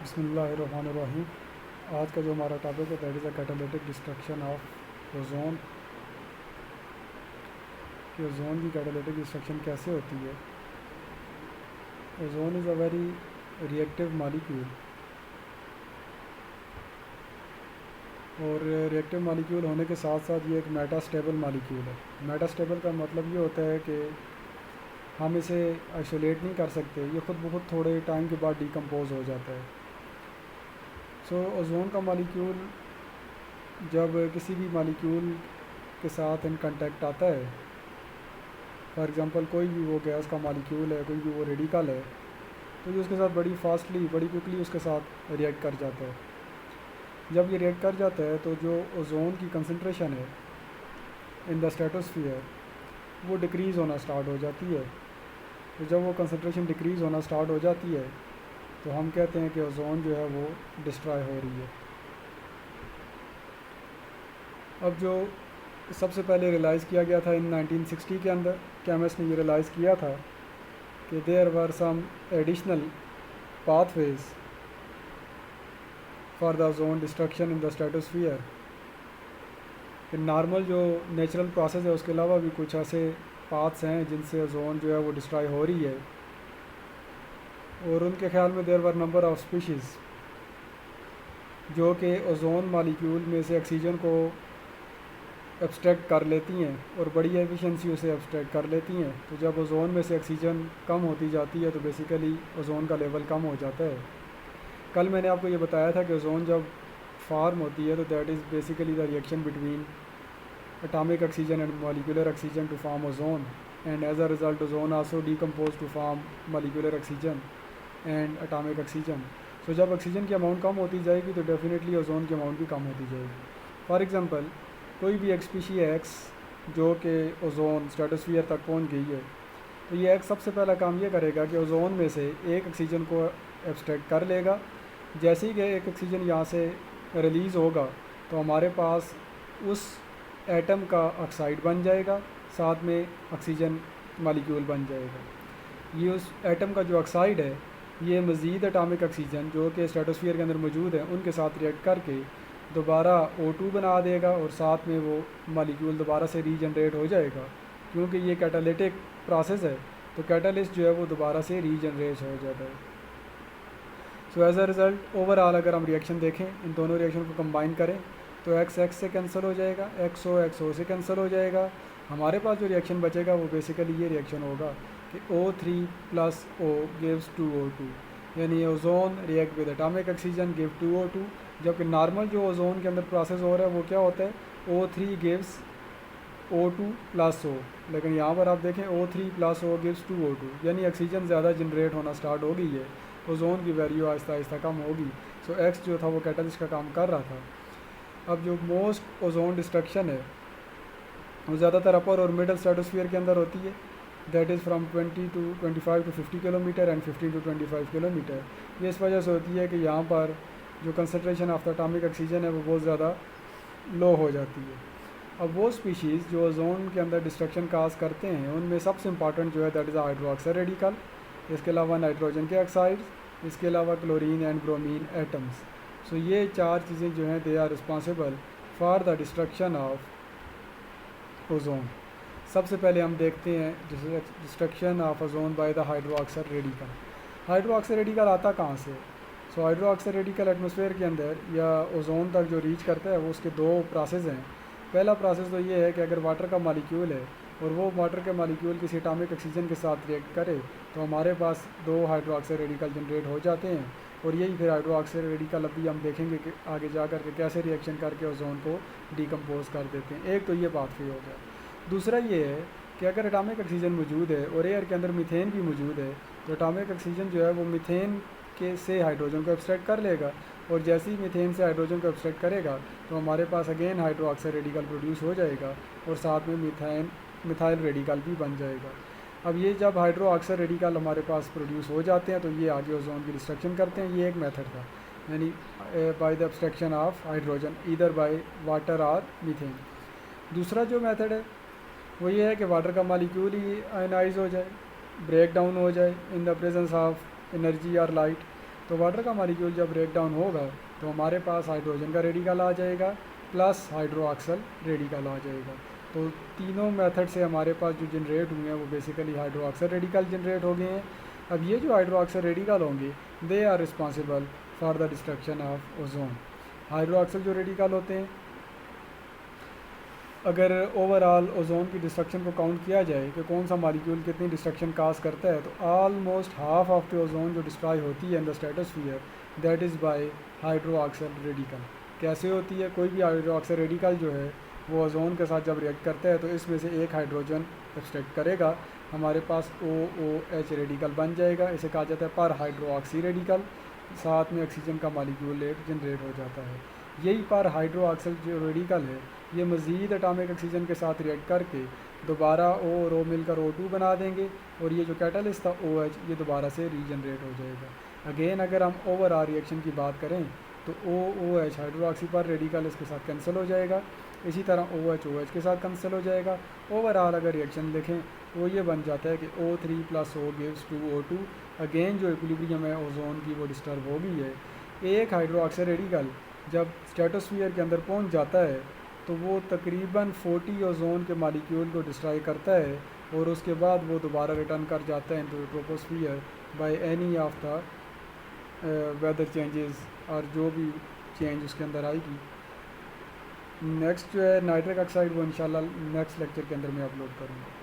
बिस्मिल्लाहिर्रहमानिर्रहीम। आज का जो हमारा टॉपिक है that is a catalytic destruction of ozone कि ओजोन की कैटालिटिक डिस्ट्रक्शन कैसे होती है। Ozone is a very reactive molecule और रिएक्टिव मॉलिक्यूल होने के साथ साथ ये एक मेटास्टेबल मॉलिक्यूल है। मेटास्टेबल का मतलब ये होता है कि हम इसे आइसोलेट नहीं कर सकते, ये खुद ब खुद थोड़े टाइम के बाद डिकम्पोज हो जाता है। ओजोन का मॉलिक्यूल जब किसी भी मॉलिक्यूल के साथ इन कांटेक्ट आता है, फॉर एग्ज़ाम्पल कोई भी वो गैस का मॉलिक्यूल है, कोई भी वो रेडिकल है, तो ये उसके साथ बड़ी फास्टली बड़ी क्विकली उसके साथ रिएक्ट कर जाता है। जब ये रिएक्ट कर जाता है तो जो ओजोन की कंसंट्रेशन है इन द स्ट्रेटोस्फियर वो डिक्रीज़ होना स्टार्ट हो जाती है। तो जब वो कंसंट्रेशन डिक्रीज़ होना स्टार्ट हो जाती है तो हम कहते हैं कि ओजोन जो है वो डिस्ट्रॉय हो रही है। अब जो सबसे पहले रियलाइज़ किया गया था इन 1960 के अंदर, केमिस्ट ने ये रियलाइज़ किया था कि there were some additional pathways for the ozone destruction in the stratosphere। कि नॉर्मल जो नेचुरल प्रोसेस है उसके अलावा भी कुछ ऐसे पाथ्स हैं जिनसे ओजोन जो है वो डिस्ट्रॉय हो रही है। और उनके ख्याल में there were number of species जो कि ओजोन मॉलिक्यूल में से ऑक्सीजन को एब्स्ट्रैक्ट कर लेती हैं और बड़ी एफिशिएंसी उसे एब्स्ट्रैक्ट कर लेती हैं। तो जब ओजोन में से ऑक्सीजन कम होती जाती है तो बेसिकली ओजोन का लेवल कम हो जाता है। कल मैंने आपको ये बताया था कि ओजोन जब फॉर्म होती है तो that is basically the reaction between atomic oxygen and molecular oxygen to form ozone, and as a result ozone also decompose to form molecular oxygen and atomic oxygen। सो जब ऑक्सीजन की amount कम होती जाएगी तो definitely ozone की amount भी कम होती जाएगी। For example कोई भी एक स्पीशी है एक्स जो कि ओजोन स्ट्रेटोस्फियर तक पहुंच गई है, तो ये एक्स सबसे पहला काम ये करेगा कि ओजोन में से एक ऑक्सीजन को एब्स्ट्रैक्ट कर लेगा। जैसे ही कि एक ऑक्सीजन यहाँ से रिलीज़ होगा तो हमारे पास उस एटम का ऑक्साइड बन जाएगा, साथ में ऑक्सीजन मॉलिक्यूल बन जाएगा। ये उस एटम का जो ऑक्साइड है ये मज़ीद एटॉमिक ऑक्सीजन जो कि स्ट्रेटोस्फियर के अंदर मौजूद है उनके साथ रिएक्ट करके दोबारा O2 बना देगा और साथ में वो मॉलिक्यूल दोबारा से रीजनरेट हो जाएगा। क्योंकि ये कैटालिटिक प्रोसेस है तो कैटालिस्ट जो है वो दोबारा से रीजनरेट हो जाता है। So as a result overall अगर हम रिएक्शन देखें, इन दोनों रिएक्शन को कंबाइन करें तो एक्स एक्स से कैंसिल हो जाएगा, एक्स ओ से कैंसिल हो जाएगा। हमारे पास जो रिएक्शन बचेगा वो बेसिकली ये रिएक्शन होगा कि O3 plus O gives 2O2, यानी ozone react with atomic oxygen give 2O2। जबकि नॉर्मल जो ओजोन के अंदर प्रोसेस हो रहा है वो क्या होता है, O3 gives O2 plus O, लेकिन यहाँ पर आप देखें O3 plus O gives 2O2, यानी ऑक्सीजन ज़्यादा जनरेट होना स्टार्ट हो गई है, ओजोन की वैल्यू आहिस्ता आहिस्ता कम होगी। सो एक्स जो था वो कैटलिस्ट का काम कर रहा था। अब जो मोस्ट ओजोन डिस्ट्रक्शन है वो ज़्यादातर अपर और मिडल स्ट्रेटोस्फियर के अंदर होती है, that is from 25 to 50 kilometre and 15 to 25 kilometre. ये इस वजह से होती है कि यहाँ पर जो concentration of the atomic oxygen है वो बहुत ज़्यादा लो हो जाती है। अब वो स्पीशीज़ जो ओजोन के अंदर डिस्ट्रक्शन काज करते हैं उनमें सबसे इंपॉर्टेंट जो है दैट इज़ हाइड्रोक्साइड रेडिकल, इसके अलावा नाइट्रोजन के ऑक्साइड्स, इसके अलावा chlorine and bromine atoms. So ये चार चीज़ें जो हैं they are responsible for the destruction of ozone. सबसे पहले हम देखते हैं destruction of ozone by the hydroxide radical. Hydroxide radical आता कहाँ से? सो हाइड्रोक्साइड रेडिकल एटमॉस्फेयर के अंदर या ओजोन तक जो रीच करता है वो उसके दो प्रोसेस हैं। पहला प्रोसेस तो ये है कि अगर वाटर का मॉलिक्यूल है और वो वाटर के मॉलिक्यूल किसी एटॉमिक ऑक्सीजन के साथ रिएक्ट करे तो हमारे पास दो हाइड्रोक्साइड रेडिकल जनरेट हो जाते हैं। और यही फिर हाइड्रोक्साइड रेडिकल अभी हम देखेंगे कि आगे जा कर के कैसे रिएक्शन करके ओजोन को डिकम्पोज कर देते हैं। एक तो ये पाथवे हो गया। दूसरा ये है कि अगर एटॉमिक ऑक्सीजन मौजूद है और एयर के अंदर मीथेन भी मौजूद है तो एटॉमिक ऑक्सीजन जो है वो मीथेन के से हाइड्रोजन को एब्स्ट्रैक्ट कर लेगा, और जैसे ही मीथेन से हाइड्रोजन को एब्स्ट्रैक्ट करेगा तो हमारे पास अगेन हाइड्रोक्साइड रेडिकल प्रोड्यूस हो जाएगा और साथ में मिथाइल रेडिकल भी बन जाएगा। अब ये जब हाइड्रोक्साइड रेडिकल हमारे पास प्रोड्यूस हो जाते हैं तो ये आगे ओजोन की डिस्ट्रक्शन करते हैं। ये एक मेथड था, यानी by the abstraction of hydrogen either by water और मीथेन। दूसरा जो मेथड है वो ये है कि वाटर का मॉलिक्यूल ही आयनाइज हो जाए, ब्रेक डाउन हो जाए in the presence of energy और लाइट। तो वाटर का मालिक्यूल जब ब्रेक डाउन होगा तो हमारे पास हाइड्रोजन का रेडिकल आ जाएगा प्लस हाइड्रोक्सल रेडिकल आ जाएगा। तो तीनों मेथड से हमारे पास जो जनरेट हुए हैं वो बेसिकली हाइड्रोक्सल रेडिकल जनरेट हो गए हैं। अब ये जो हाइड्रोक्सल रेडिकल होंगे they are responsible for the destruction of ozone. Hydroxyl जो रेडिकल होते हैं, अगर ओवरऑल ओजोन की डिस्ट्रक्शन को काउंट किया जाए कि कौन सा मालिक्यूल कितनी डिस्ट्रक्शन काज करता है, तो almost half of the ozone जो डिस्ट्रॉय होती है in the stratosphere that is by hydroxyl radical. कैसे होती है? कोई भी हाइड्रोक्सल रेडिकल जो है वो ओजोन के साथ जब रिएक्ट करता है तो इसमें से एक हाइड्रोजन एक्सट्रैक्ट करेगा, हमारे पास OOH रेडिकल बन जाएगा। इसे कहा जाता है पर हाइड्रोक्सी रेडिकल। साथ में ऑक्सीजन का मालिक्यूलेट जनरेट हो जाता है। यही पर हाइड्रोक्सल जो रेडिकल है ये मज़ीद एटॉमिक ऑक्सीजन के साथ रिएक्ट करके दोबारा O और O मिलकर O2 बना देंगे और ये जो कैटलिस्ट था OH ये दोबारा से रीजनरेट हो जाएगा। अगेन अगर हम ओवरऑल रिएक्शन की बात करें तो OOH हाइड्रोक्सी पर रेडिकल इसके साथ कैंसिल हो जाएगा, इसी तरह OH के साथ कैंसिल हो जाएगा। ओवरऑल अगर रिएक्शन देखें वो ये बन जाता है कि O3 + O gives 2O2। Again जो इक्विलिब्रियम है ओजोन की वो डिस्टर्ब हो गई है। एक हाइड्रोक्साइड रेडिकल जब स्ट्रेटोस्फीयर के अंदर पहुंच जाता है तो वो तकरीबन 40 ओजोन के मालिक्यूल को डिस्ट्रॉय करता है और उसके बाद वो दोबारा रिटर्न कर जाता है into troposphere by any of the weather changes और जो भी चेंज उसके अंदर आएगी। नेक्स्ट जो है नाइट्रिक ऑक्साइड वो इंशाल्लाह नेक्स्ट लेक्चर के अंदर मैं अपलोड करूँगा।